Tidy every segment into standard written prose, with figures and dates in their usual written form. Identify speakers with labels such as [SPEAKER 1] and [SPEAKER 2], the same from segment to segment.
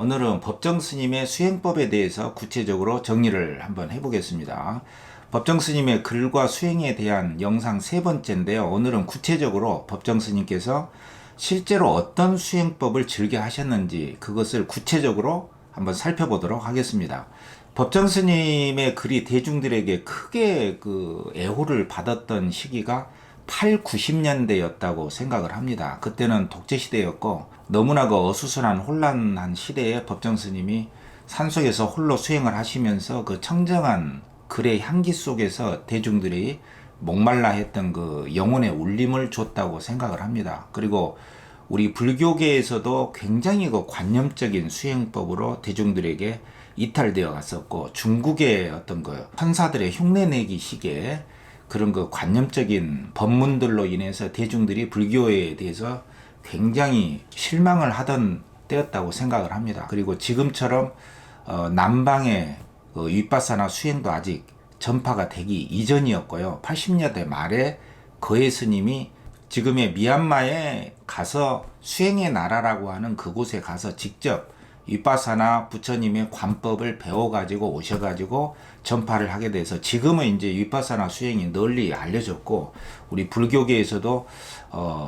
[SPEAKER 1] 오늘은 법정 스님의 수행법에 대해서 구체적으로 정리를 한번 해보겠습니다. 법정 스님의 글과 수행에 대한 영상 세 번째인데요. 오늘은 구체적으로 법정 스님께서 실제로 어떤 수행법을 즐겨 하셨는지 그것을 구체적으로 한번 살펴보도록 하겠습니다. 법정 스님의 글이 대중들에게 크게 애호를 받았던 시기가 8, 90년대였다고 생각을 합니다. 그때는 독재시대였고 너무나 어수선한 혼란한 시대에 법정 스님이 산속에서 홀로 수행을 하시면서 그 청정한 글의 향기 속에서 대중들이 목말라 했던 그 영혼의 울림을 줬다고 생각을 합니다. 그리고 우리 불교계에서도 굉장히 관념적인 수행법으로 대중들에게 이탈되어 갔었고, 중국의 어떤 천사들의 흉내내기 식의 그런 관념적인 법문들로 인해서 대중들이 불교에 대해서 굉장히 실망을 하던 때였다고 생각을 합니다. 그리고 지금처럼 남방의 윗바사나 수행도 아직 전파가 되기 이전이었고요. 80년대 말에 거해 스님이 지금의 미얀마에 가서 수행의 나라라고 하는 그곳에 가서 직접 윗바사나 부처님의 관법을 배워가지고 오셔가지고 전파를 하게 돼서 지금은 이제 윗바사나 수행이 널리 알려졌고, 우리 불교계에서도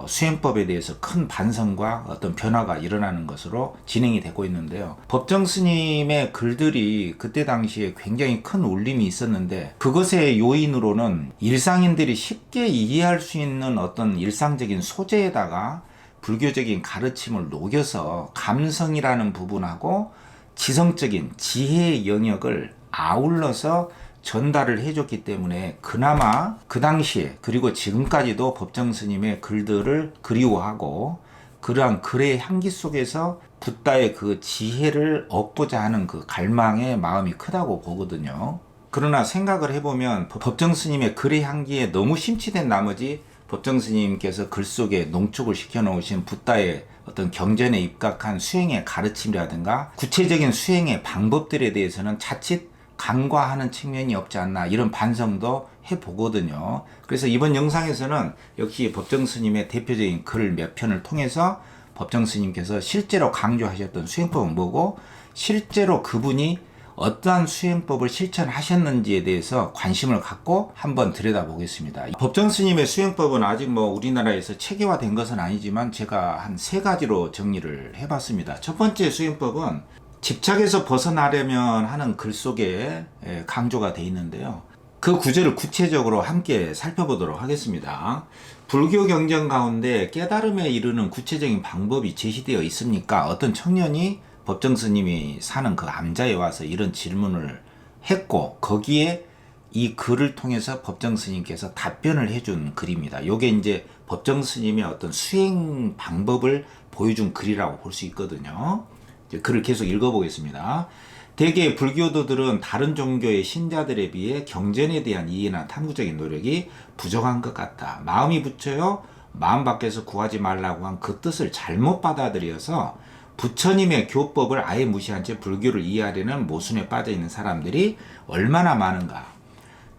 [SPEAKER 1] 수행법에 대해서 큰 반성과 어떤 변화가 일어나는 것으로 진행이 되고 있는데요. 법정 스님의 글들이 그때 당시에 굉장히 큰 울림이 있었는데, 그것의 요인으로는 일상인들이 쉽게 이해할 수 있는 어떤 일상적인 소재에다가 불교적인 가르침을 녹여서 감성이라는 부분하고 지성적인 지혜의 영역을 아울러서 전달을 해줬기 때문에 그나마 그 당시에 그리고 지금까지도 법정 스님의 글들을 그리워하고 그러한 글의 향기 속에서 붓다의 그 지혜를 얻고자 하는 그 갈망의 마음이 크다고 보거든요. 그러나 생각을 해보면 법정 스님의 글의 향기에 너무 심취된 나머지 법정 스님께서 글 속에 농축을 시켜 놓으신 붓다의 어떤 경전에 입각한 수행의 가르침이라든가 구체적인 수행의 방법들에 대해서는 자칫 간과하는 측면이 없지 않나, 이런 반성도 해보거든요. 그래서 이번 영상에서는 역시 법정 스님의 대표적인 글 몇 편을 통해서 법정 스님께서 실제로 강조하셨던 수행법은 뭐고, 실제로 그분이 어떠한 수행법을 실천하셨는지에 대해서 관심을 갖고 한번 들여다보겠습니다. 법정 스님의 수행법은 아직 우리나라에서 체계화된 것은 아니지만 제가 한 세 가지로 정리를 해봤습니다. 첫 번째 수행법은 집착에서 벗어나려면 하는 글 속에 강조가 되어 있는데요. 그 구절을 구체적으로 함께 살펴보도록 하겠습니다. 불교 경전 가운데 깨달음에 이르는 구체적인 방법이 제시되어 있습니까? 어떤 청년이 법정 스님이 사는 그 암자에 와서 이런 질문을 했고, 거기에 이 글을 통해서 법정 스님께서 답변을 해준 글입니다. 요게 이제 법정 스님의 어떤 수행 방법을 보여준 글이라고 볼 수 있거든요. 이제 글을 계속 읽어보겠습니다. 대개 불교도들은 다른 종교의 신자들에 비해 경전에 대한 이해나 탐구적인 노력이 부족한 것 같다. 마음이 부처요 마음 밖에서 구하지 말라고 한 그 뜻을 잘못 받아들여서 부처님의 교법을 아예 무시한 채 불교를 이해하려는 모순에 빠져있는 사람들이 얼마나 많은가.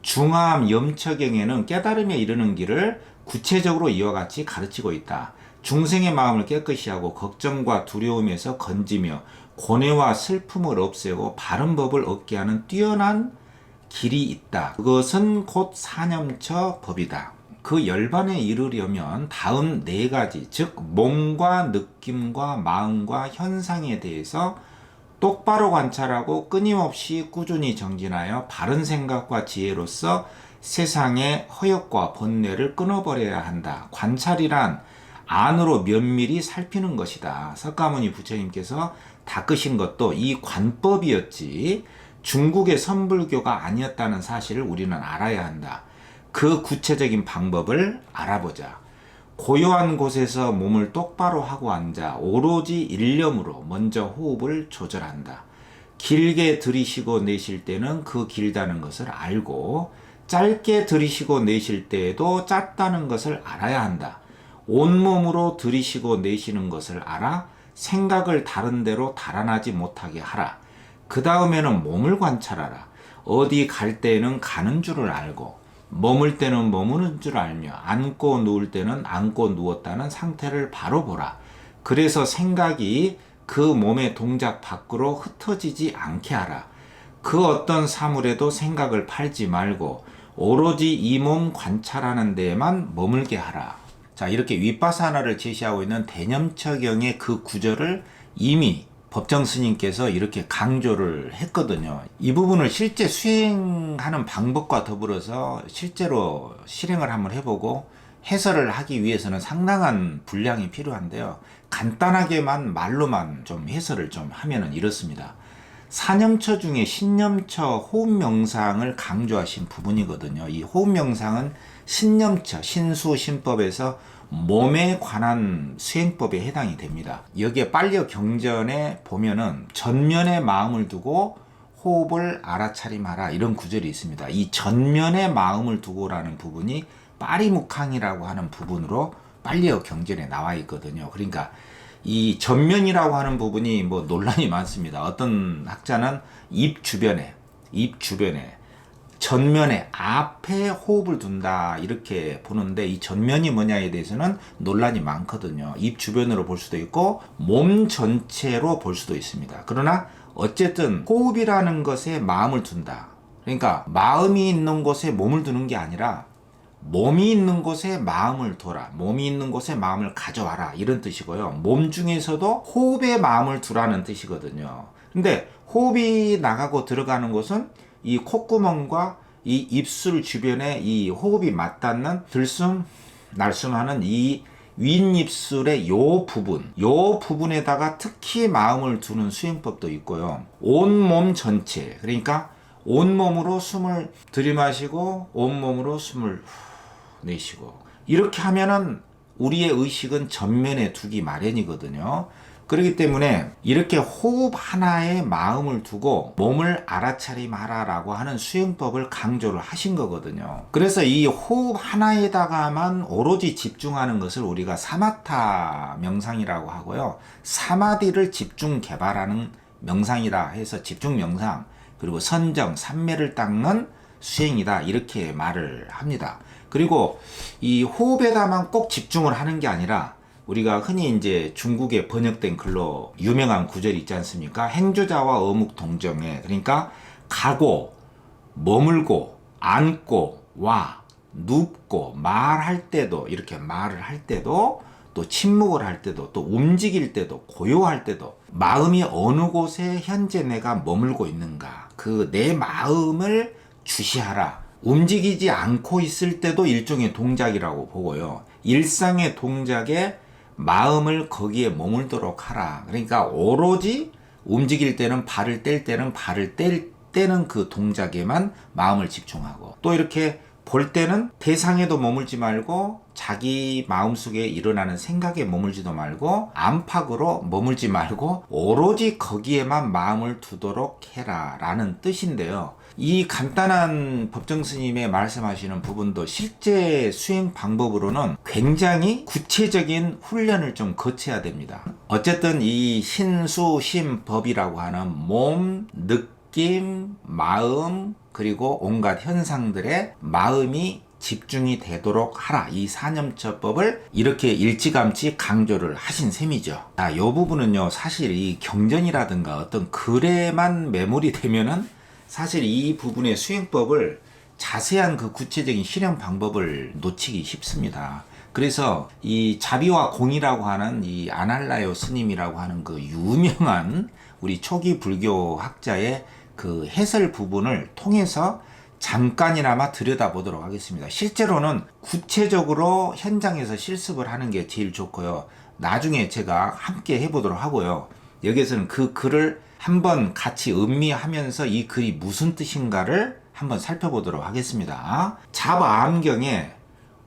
[SPEAKER 1] 중암 염처경에는 깨달음에 이르는 길을 구체적으로 이와 같이 가르치고 있다. 중생의 마음을 깨끗이 하고 걱정과 두려움에서 건지며 고뇌와 슬픔을 없애고 바른 법을 얻게 하는 뛰어난 길이 있다. 그것은 곧 사념처 법이다. 그 열반에 이르려면 다음 네 가지, 즉 몸과 느낌과 마음과 현상에 대해서 똑바로 관찰하고 끊임없이 꾸준히 정진하여 바른 생각과 지혜로서 세상의 허역과 번뇌를 끊어버려야 한다. 관찰이란 안으로 면밀히 살피는 것이다. 석가모니 부처님께서 닦으신 것도 이 관법이었지 중국의 선불교가 아니었다는 사실을 우리는 알아야 한다. 그 구체적인 방법을 알아보자. 고요한 곳에서 몸을 똑바로 하고 앉아 오로지 일념으로 먼저 호흡을 조절한다. 길게 들이쉬고 내쉴 때는 그 길다는 것을 알고, 짧게 들이쉬고 내쉴 때에도 짧다는 것을 알아야 한다. 온몸으로 들이쉬고 내쉬는 것을 알아 생각을 다른 데로 달아나지 못하게 하라. 그 다음에는 몸을 관찰하라. 어디 갈 때에는 가는 줄을 알고, 머물 때는 머무는 줄 알며, 앉고 누울 때는 앉고 누웠다는 상태를 바로 보라. 그래서 생각이 그 몸의 동작 밖으로 흩어지지 않게 하라. 그 어떤 사물에도 생각을 팔지 말고 오로지 이 몸 관찰하는 데에만 머물게 하라. 자, 이렇게 윗바사나를 제시하고 있는 대념처경의 그 구절을 이미 법정 스님께서 이렇게 강조를 했거든요. 이 부분을 실제 수행하는 방법과 더불어서 실제로 실행을 한번 해보고 해설을 하기 위해서는 상당한 분량이 필요한데요. 간단하게만 말로만 좀 해설을 좀 하면은 이렇습니다. 사념처 중에 신념처 호흡 명상을 강조하신 부분이거든요. 이 호흡 명상은 신념처, 신수신법에서 몸에 관한 수행법에 해당이 됩니다. 여기에 빨려 경전에 보면은 전면에 마음을 두고 호흡을 알아차림하라 이런 구절이 있습니다. 이 전면에 마음을 두고라는 부분이 빠리묵항이라고 하는 부분으로 빨려 경전에 나와 있거든요. 그러니까 이 전면이라고 하는 부분이 뭐 논란이 많습니다. 어떤 학자는 입 주변에 전면에 앞에 호흡을 둔다 이렇게 보는데, 이 전면이 뭐냐에 대해서는 논란이 많거든요. 입 주변으로 볼 수도 있고 몸 전체로 볼 수도 있습니다. 그러나 어쨌든 호흡이라는 것에 마음을 둔다. 그러니까 마음이 있는 곳에 몸을 두는 게 아니라 몸이 있는 곳에 마음을 둬라. 몸이 있는 곳에 마음을 가져와라. 이런 뜻이고요. 몸 중에서도 호흡에 마음을 두라는 뜻이거든요. 근데 호흡이 나가고 들어가는 곳은 이 콧구멍과 이 입술 주변에 이 호흡이 맞닿는 들숨, 날숨하는 이 윗입술의 요 부분에다가 특히 마음을 두는 수행법도 있고요. 온몸 전체, 그러니까 온몸으로 숨을 들이마시고 온몸으로 숨을 내쉬고, 이렇게 하면은 우리의 의식은 전면에 두기 마련이거든요. 그렇기 때문에 이렇게 호흡 하나에 마음을 두고 몸을 알아차림하라라고 하는 수행법을 강조를 하신 거거든요. 그래서 이 호흡 하나에다가만 오로지 집중하는 것을 우리가 사마타 명상이라고 하고요. 사마디를 집중 개발하는 명상이라 해서 집중 명상, 그리고 선정, 삼매를 닦는 수행이다 이렇게 말을 합니다. 그리고 이 호흡에다만 꼭 집중을 하는 게 아니라 우리가 흔히 이제 중국에 번역된 글로 유명한 구절이 있지 않습니까? 행주자와 어묵 동정에, 그러니까 가고, 머물고, 앉고, 와, 눕고, 말할 때도, 이렇게 말을 할 때도, 또 침묵을 할 때도, 또 움직일 때도, 고요할 때도 마음이 어느 곳에 현재 내가 머물고 있는가, 그 내 마음을 주시하라. 움직이지 않고 있을 때도 일종의 동작이라고 보고요. 일상의 동작에 마음을 거기에 머물도록 하라. 그러니까 오로지 움직일 때는 발을 뗄 때는 발을 떼는 그 동작에만 마음을 집중하고, 또 이렇게 볼 때는 대상에도 머물지 말고 자기 마음속에 일어나는 생각에 머물지도 말고 안팎으로 머물지 말고 오로지 거기에만 마음을 두도록 해라 라는 뜻인데요. 이 간단한 법정 스님의 말씀하시는 부분도 실제 수행 방법으로는 굉장히 구체적인 훈련을 좀 거쳐야 됩니다. 어쨌든 이 신수심법이라고 하는 몸, 느낌, 마음, 그리고 온갖 현상들의 마음이 집중이 되도록 하라. 이 사념처법을 이렇게 일찌감치 강조를 하신 셈이죠. 자, 이 부분은요, 사실 이 경전이라든가 어떤 글에만 메모리 되면은 사실 이 부분의 수행법을 자세한 그 구체적인 실행 방법을 놓치기 쉽습니다. 그래서 이 자비와 공이라고 하는 이 아날라요 스님이라고 하는 그 유명한 우리 초기 불교 학자의 그 해설 부분을 통해서 잠깐이나마 들여다보도록 하겠습니다. 실제로는 구체적으로 현장에서 실습을 하는 게 제일 좋고요. 나중에 제가 함께 해보도록 하고요. 여기에서는 그 글을 한번 같이 음미하면서 이 글이 무슨 뜻인가를 한번 살펴보도록 하겠습니다. 잡암경에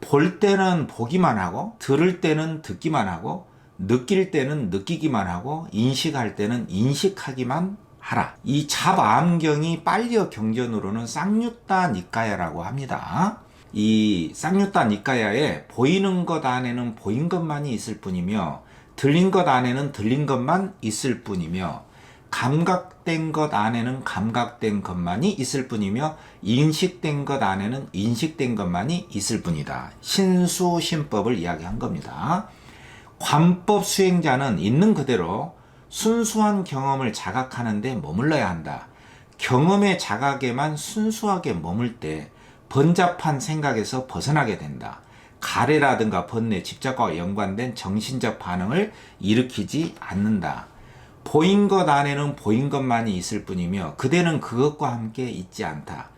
[SPEAKER 1] 볼 때는 보기만 하고, 들을 때는 듣기만 하고, 느낄 때는 느끼기만 하고, 인식할 때는 인식하기만 하라. 이 잡암경이 빨려 경전으로는 쌍유따 니까야라고 합니다. 이 쌍유따 니까야에 보이는 것 안에는 보인 것만이 있을 뿐이며, 들린 것 안에는 들린 것만 있을 뿐이며, 감각된 것 안에는 감각된 것만이 있을 뿐이며, 인식된 것 안에는 인식된 것만이 있을 뿐이다. 신수신법을 이야기한 겁니다. 관법 수행자는 있는 그대로 순수한 경험을 자각하는 데 머물러야 한다. 경험의 자각에만 순수하게 머물 때 번잡한 생각에서 벗어나게 된다. 가래라든가 번뇌, 집착과 연관된 정신적 반응을 일으키지 않는다. 보인 것 안에는 보인 것만이 있을 뿐이며 그대는 그것과 함께 있지 않다.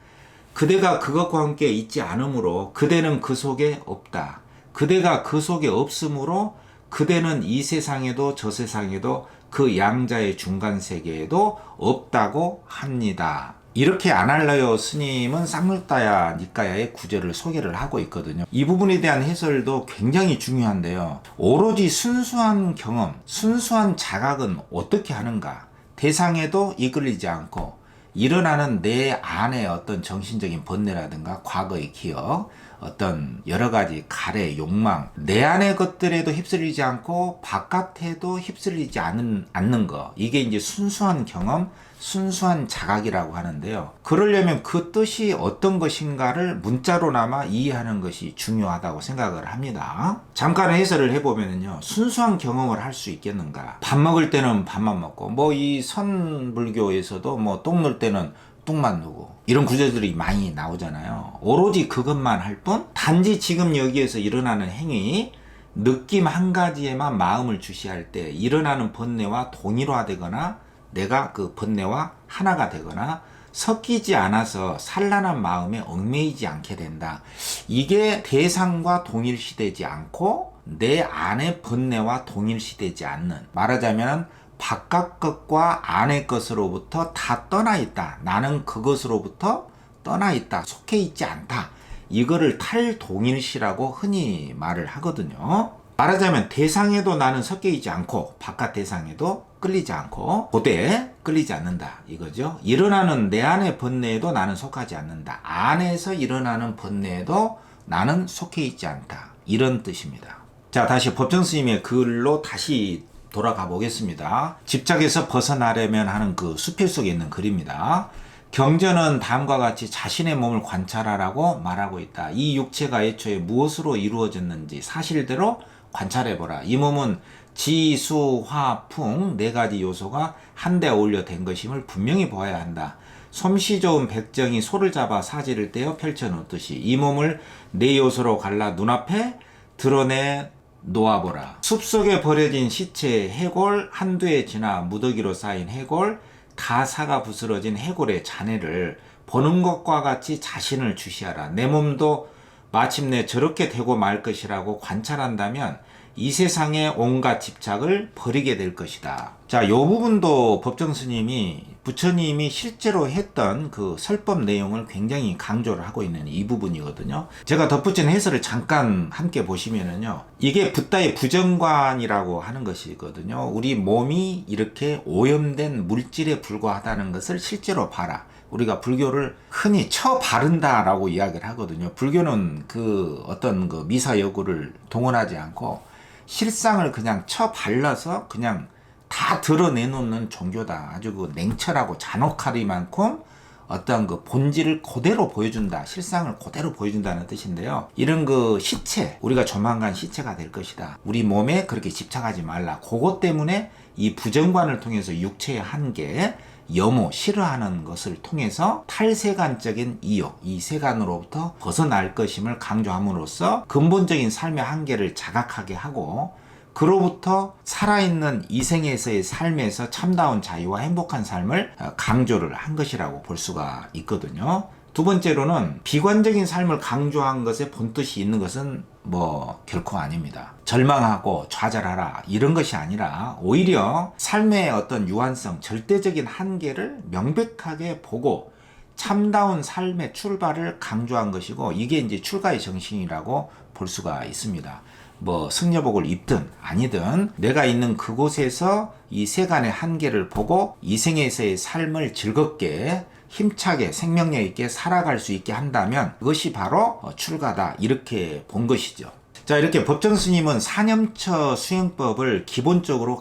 [SPEAKER 1] 그대가 그것과 함께 있지 않으므로 그대는 그 속에 없다. 그대가 그 속에 없으므로 그대는 이 세상에도 저 세상에도 그 양자의 중간 세계에도 없다고 합니다. 이렇게 아날라요 스님은 쌍물다야 니까야의 구절을 소개를 하고 있거든요. 이 부분에 대한 해설도 굉장히 중요한데요. 오로지 순수한 경험, 순수한 자각은 어떻게 하는가? 대상에도 이끌리지 않고 일어나는 내 안의 어떤 정신적인 번뇌라든가 과거의 기억, 어떤 여러 가지 가래, 욕망, 내 안의 것들에도 휩쓸리지 않고 바깥에도 휩쓸리지 않는 거. 이게 이제 순수한 경험, 순수한 자각이라고 하는데요. 그러려면 그 뜻이 어떤 것인가를 문자로나마 이해하는 것이 중요하다고 생각을 합니다. 잠깐 해설을 해보면요. 순수한 경험을 할 수 있겠는가? 밥 먹을 때는 밥만 먹고, 뭐 이 선불교에서도 뭐 똥 넣을 때는 똥만 누고 이런 구절들이 많이 나오잖아요. 오로지 그것만 할 뿐, 단지 지금 여기에서 일어나는 행위, 느낌 한 가지에만 마음을 주시할 때 일어나는 번뇌와 동일화되거나 내가 그 번뇌와 하나가 되거나 섞이지 않아서 산란한 마음에 얽매이지 않게 된다. 이게 대상과 동일시되지 않고 내 안의 번뇌와 동일시되지 않는, 말하자면 바깥 것과 안의 것으로부터 다 떠나 있다. 나는 그것으로부터 떠나 있다. 속해 있지 않다. 이거를 탈동일시라고 흔히 말을 하거든요. 말하자면 대상에도 나는 섞여 있지 않고 바깥 대상에도 끌리지 않고 고대에 끌리지 않는다. 이거죠. 일어나는 내 안의 번뇌에도 나는 속하지 않는다. 안에서 일어나는 번뇌에도 나는 속해 있지 않다. 이런 뜻입니다. 자, 다시 법정스님의 글로 다시 돌아가 보겠습니다. 집착에서 벗어나려면 하는 그 수필 속에 있는 글입니다. 경전은 다음과 같이 자신의 몸을 관찰하라고 말하고 있다. 이 육체가 애초에 무엇으로 이루어졌는지 사실대로 관찰해보라. 이 몸은 지, 수, 화, 풍 네 가지 요소가 한데 어울려 된 것임을 분명히 보아야 한다. 솜씨 좋은 백정이 소를 잡아 사지를 떼어 펼쳐놓듯이 이 몸을 네 요소로 갈라 눈앞에 드러내 놓아보라. 숲속에 버려진 시체 해골 한두에 지나 무더기로 쌓인 해골 다 사가 부스러진 해골의 잔해를 보는 것과 같이 자신을 주시하라. 내 몸도 마침내 저렇게 되고 말 것이라고 관찰한다면 이 세상의 온갖 집착을 버리게 될 것이다. 자, 요 부분도 법정스님이 부처님이 실제로 했던 그 설법 내용을 굉장히 강조를 하고 있는 이 부분이거든요. 제가 덧붙인 해설을 잠깐 함께 보시면은요. 이게 붓다의 부정관이라고 하는 것이거든요. 우리 몸이 이렇게 오염된 물질에 불과하다는 것을 실제로 봐라. 우리가 불교를 흔히 쳐 바른다라고 이야기를 하거든요. 불교는 그 어떤 그 미사여구를 동원하지 않고 실상을 그냥 쳐 발라서 그냥 다 드러내놓는 종교다. 아주 그 냉철하고 잔혹하리만큼 어떤 그 본질을 그대로 보여준다. 실상을 그대로 보여준다는 뜻인데요. 이런 그 시체, 우리가 조만간 시체가 될 것이다. 우리 몸에 그렇게 집착하지 말라. 그것 때문에 이 부정관을 통해서 육체의 한계, 염호, 싫어하는 것을 통해서 탈세간적인 이욕, 이 세간으로부터 벗어날 것임을 강조함으로써 근본적인 삶의 한계를 자각하게 하고 그로부터 살아있는 이생에서의 삶에서 참다운 자유와 행복한 삶을 강조를 한 것이라고 볼 수가 있거든요. 두 번째로는 비관적인 삶을 강조한 것에 본뜻이 있는 것은 뭐 결코 아닙니다. 절망하고 좌절하라 이런 것이 아니라 오히려 삶의 어떤 유한성, 절대적인 한계를 명백하게 보고 참다운 삶의 출발을 강조한 것이고 이게 이제 출가의 정신이라고 볼 수가 있습니다. 뭐 승려복을 입든 아니든 내가 있는 그곳에서 이 세간의 한계를 보고 이생에서의 삶을 즐겁게 힘차게 생명력 있게 살아갈 수 있게 한다면 그것이 바로 출가다 이렇게 본 것이죠. 자, 이렇게 법정스님은 사념처 수행법을 기본적으로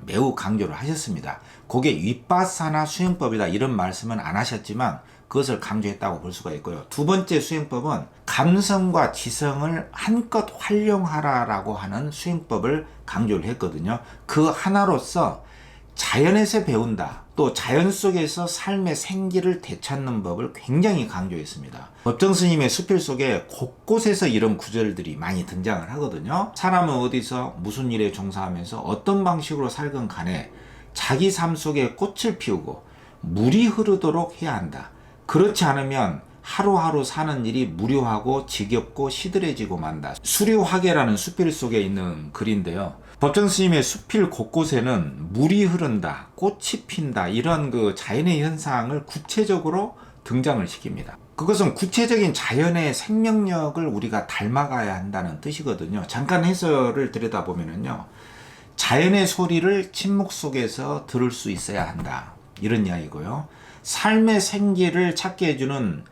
[SPEAKER 1] 매우 강조를 하셨습니다. 그게 윗바사나 수행법이다 이런 말씀은 안 하셨지만 그것을 강조했다고 볼 수가 있고요. 두 번째 수행법은 감성과 지성을 한껏 활용하라라고 하는 수행법을 강조를 했거든요. 그 하나로서 자연에서 배운다. 또 자연 속에서 삶의 생기를 되찾는 법을 굉장히 강조했습니다. 법정 스님의 수필 속에 곳곳에서 이런 구절들이 많이 등장을 하거든요. 사람은 어디서 무슨 일에 종사하면서 어떤 방식으로 살건 간에 자기 삶 속에 꽃을 피우고 물이 흐르도록 해야 한다. 그렇지 않으면 하루하루 사는 일이 무료하고 지겹고 시들해지고 만다. 수료화계라는 수필 속에 있는 글인데요. 법정 스님의 수필 곳곳에는 물이 흐른다, 꽃이 핀다 이런 그 자연의 현상을 구체적으로 등장을 시킵니다. 그것은 구체적인 자연의 생명력을 우리가 닮아가야 한다는 뜻이거든요. 잠깐 해설을 들여다보면요. 자연의 소리를 침묵 속에서 들을 수 있어야 한다. 이런 이야기고요. 삶의 생기를 찾게 해주는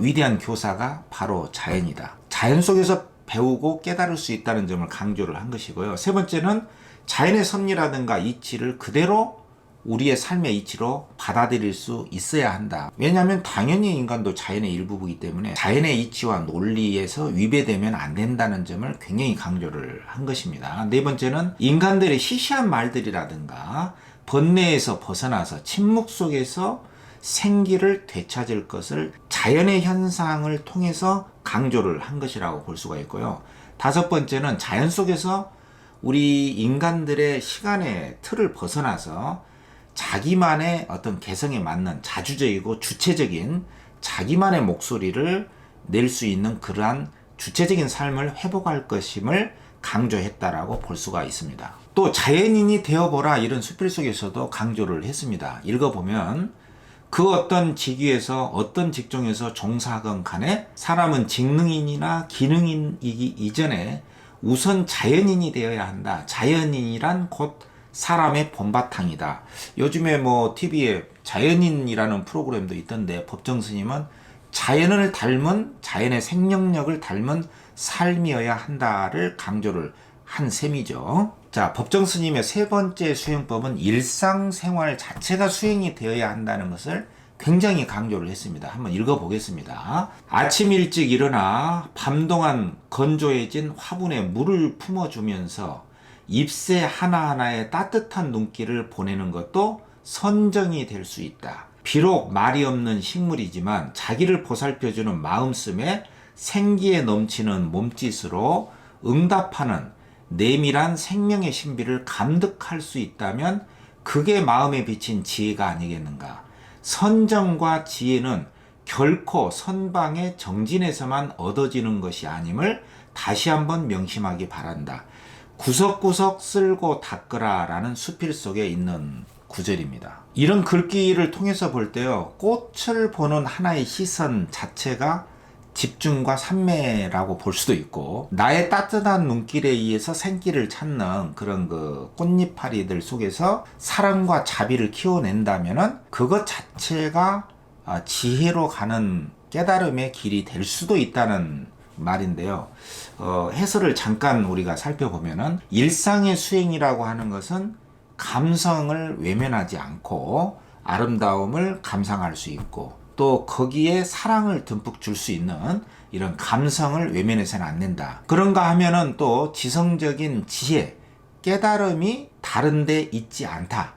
[SPEAKER 1] 위대한 교사가 바로 자연이다. 자연 속에서 배우고 깨달을 수 있다는 점을 강조를 한 것이고요. 세 번째는 자연의 섭리라든가 이치를 그대로 우리의 삶의 이치로 받아들일 수 있어야 한다. 왜냐하면 당연히 인간도 자연의 일부이기 때문에 자연의 이치와 논리에서 위배되면 안 된다는 점을 굉장히 강조를 한 것입니다. 네 번째는 인간들의 시시한 말들이라든가 번뇌에서 벗어나서 침묵 속에서 생기를 되찾을 것을 자연의 현상을 통해서 강조를 한 것이라고 볼 수가 있고요. 다섯 번째는 자연 속에서 우리 인간들의 시간의 틀을 벗어나서 자기만의 어떤 개성에 맞는 자주적이고 주체적인 자기만의 목소리를 낼 수 있는 그러한 주체적인 삶을 회복할 것임을 강조했다라고 볼 수가 있습니다. 또 자연인이 되어보라 이런 수필 속에서도 강조를 했습니다. 읽어보면 그 어떤 직위에서 어떤 직종에서 종사하건 간에 사람은 직능인이나 기능인이기 이전에 우선 자연인이 되어야 한다. 자연인이란 곧 사람의 본바탕이다. 요즘에 뭐 TV에 자연인이라는 프로그램도 있던데 법정 스님은 자연을 닮은 자연의 생명력을 닮은 삶이어야 한다를 강조를 한 셈이죠. 자, 법정 스님의 세 번째 수행법은 일상생활 자체가 수행이 되어야 한다는 것을 굉장히 강조를 했습니다. 한번 읽어보겠습니다. 아침 일찍 일어나 밤 동안 건조해진 화분에 물을 품어주면서 잎새 하나하나에 따뜻한 눈길을 보내는 것도 선정이 될 수 있다. 비록 말이 없는 식물이지만 자기를 보살펴주는 마음씀에 생기에 넘치는 몸짓으로 응답하는 내밀한 생명의 신비를 감득할 수 있다면 그게 마음에 비친 지혜가 아니겠는가. 선정과 지혜는 결코 선방의 정진에서만 얻어지는 것이 아님을 다시 한번 명심하기 바란다. 구석구석 쓸고 닦으라 라는 수필 속에 있는 구절입니다. 이런 글귀를 통해서 볼 때요, 꽃을 보는 하나의 시선 자체가 집중과 산매라고 볼 수도 있고, 나의 따뜻한 눈길에 의해서 생기를 찾는 그런 그 꽃잎파리들 속에서 사랑과 자비를 키워낸다면은 그것 자체가 지혜로 가는 깨달음의 길이 될 수도 있다는 말인데요. 해설을 잠깐 우리가 살펴보면은 일상의 수행이라고 하는 것은 감성을 외면하지 않고 아름다움을 감상할 수 있고 또 거기에 사랑을 듬뿍 줄 수 있는 이런 감성을 외면해서는 안 된다. 그런가 하면은 또 지성적인 지혜, 깨달음이 다른 데 있지 않다.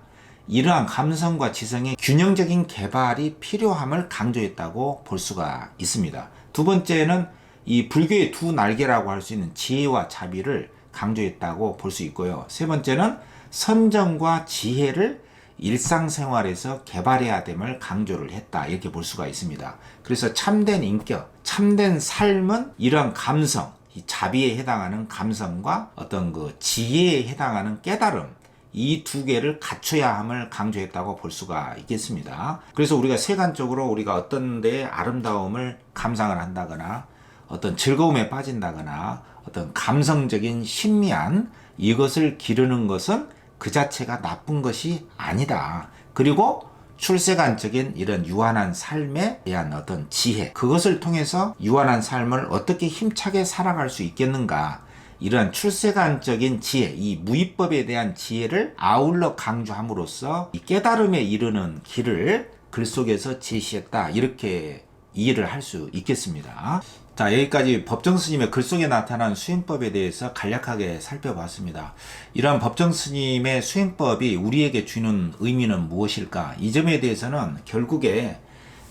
[SPEAKER 1] 이러한 감성과 지성의 균형적인 개발이 필요함을 강조했다고 볼 수가 있습니다. 두 번째는 이 불교의 두 날개라고 할 수 있는 지혜와 자비를 강조했다고 볼 수 있고요. 세 번째는 선정과 지혜를 일상생활에서 개발해야 됨을 강조를 했다. 이렇게 볼 수가 있습니다. 그래서 참된 인격, 참된 삶은 이런 감성, 이 자비에 해당하는 감성과 어떤 그 지혜에 해당하는 깨달음, 이 두 개를 갖춰야 함을 강조했다고 볼 수가 있겠습니다. 그래서 우리가 세간적으로 우리가 어떤 데에 아름다움을 감상을 한다거나 어떤 즐거움에 빠진다거나 어떤 감성적인 신미한 이것을 기르는 것은 그 자체가 나쁜 것이 아니다. 그리고 출세간적인 이런 유한한 삶에 대한 어떤 지혜, 그것을 통해서 유한한 삶을 어떻게 힘차게 살아갈 수 있겠는가, 이러한 출세간적인 지혜, 이 무위법에 대한 지혜를 아울러 강조함으로써 이 깨달음에 이르는 길을 글 속에서 제시했다. 이렇게 이해를 할 수 있겠습니다. 자, 여기까지 법정스님의 글 속에 나타난 수행법에 대해서 간략하게 살펴봤습니다. 이러한 법정스님의 수행법이 우리에게 주는 의미는 무엇일까? 이 점에 대해서는 결국에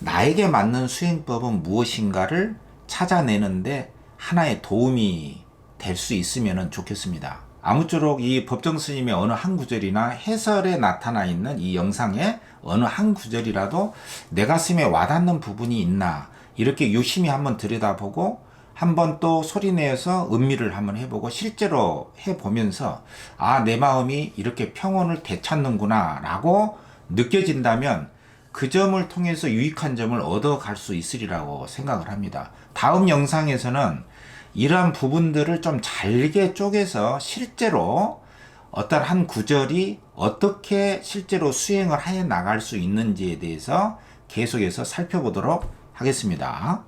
[SPEAKER 1] 나에게 맞는 수행법은 무엇인가를 찾아내는데 하나의 도움이 될 수 있으면 좋겠습니다. 아무쪼록 이 법정스님의 어느 한 구절이나 해설에 나타나 있는 이 영상의 어느 한 구절이라도 내 가슴에 와닿는 부분이 있나 이렇게 유심히 한번 들여다보고 한번 또 소리내서 음미를 한번 해보고 실제로 해보면서 아, 내 마음이 이렇게 평온을 되찾는구나 라고 느껴진다면 그 점을 통해서 유익한 점을 얻어갈 수 있으리라고 생각을 합니다. 다음 영상에서는 이러한 부분들을 좀 잘게 쪼개서 실제로 어떤 한 구절이 어떻게 실제로 수행을 해 나갈 수 있는지에 대해서 계속해서 살펴보도록 하겠습니다.